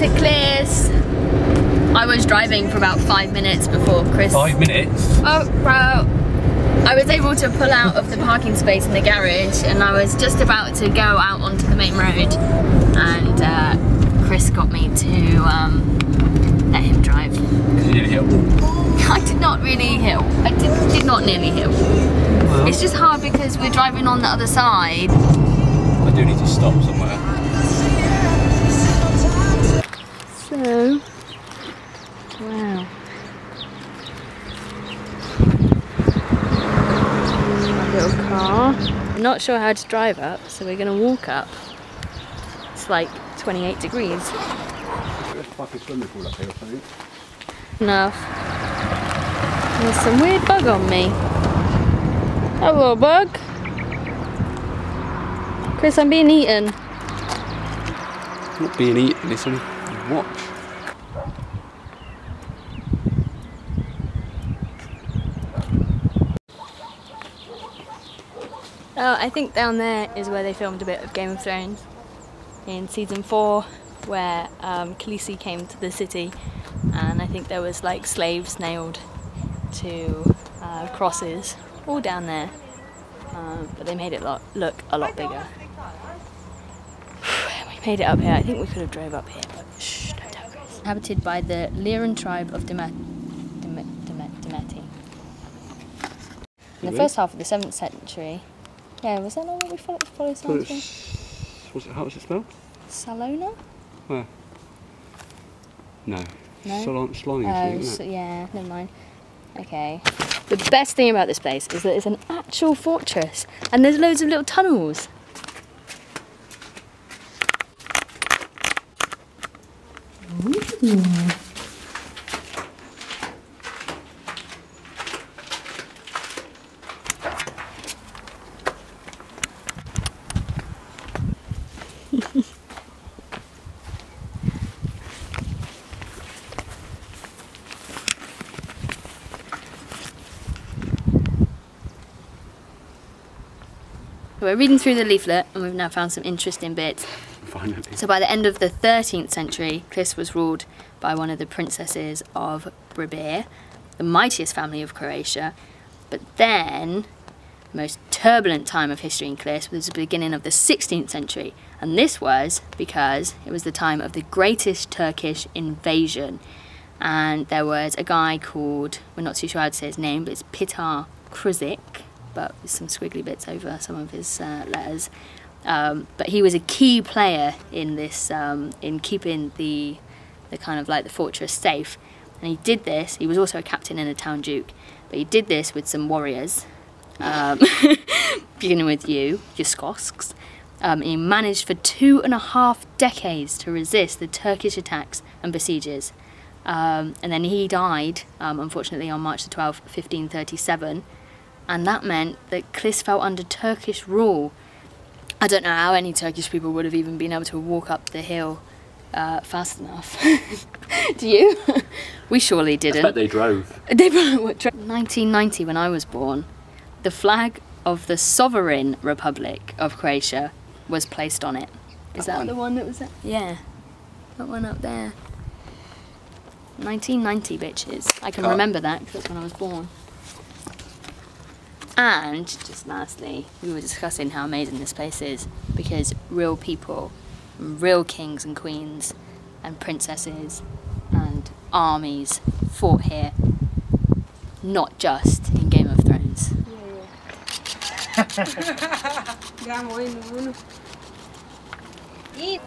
to Klis. I was driving for about 5 minutes before Chris. 5 minutes? Oh, bro. I was able to pull out of the parking space in the garage and I was just about to go out onto the main road and Chris got me to let him drive. Because you nearly hit a wall. I did not really hit. I did not nearly hit a wall. Well, it's just hard because we're driving on the other side. I do need to stop somewhere. So, wow. Little car. I'm not sure how to drive up, so we're going to walk up. It's like 28 degrees. There's like a swimming pool up here or something. Enough. There's some weird bug on me. Hello, bug. Chris, I'm being eaten. Not being eaten, it's only watch. Oh, I think down there is where they filmed a bit of Game of Thrones in season 4, where Klis came to the city, and I think there was like slaves nailed to crosses all down there, but they made it look a lot bigger. We made it up here. I think we could have drove up here, but shh, don't tell Chris. Inhabited by the Lyran tribe of Demeti. In the first half of the 7th century. Yeah, was that not what we followed something? How was it spelled? Salona? Where? No. No? Slimy, isn't it? Yeah, never mind. Okay. The best thing about this place is that it's an actual fortress and there's loads of little tunnels. Ooh. We're reading through the leaflet and we've now found some interesting bits. Finally. So by the end of the 13th century, Klis was ruled by one of the princesses of Brabir, the mightiest family of Croatia. But then, the most turbulent time of history in Klis was the beginning of the 16th century. And this was because it was the time of the greatest Turkish invasion. And there was a guy called, we're not too sure how to say his name, but it's Petar Kruzik, but with some squiggly bits over some of his letters. But he was a key player in this, in keeping the kind of like the fortress safe. And he did this, he was also a captain and a town duke, but he did this with some warriors, beginning with your Skosks. He managed for 2.5 decades to resist the Turkish attacks and besieges. And then he died, unfortunately, on March the 12th, 1537. And that meant that Klis fell under Turkish rule. I don't know how any Turkish people would have even been able to walk up the hill fast enough. Do you? We surely didn't. I bet they drove. 1990, when I was born, the flag of the Sovereign Republic of Croatia was placed on it. Is that the one that was there? Yeah. That one up there. 1990, bitches. I can remember that because that's when I was born. And, just lastly, we were discussing how amazing this place is because real people, real kings and queens and princesses and armies fought here, not just in Game of Thrones. Eat.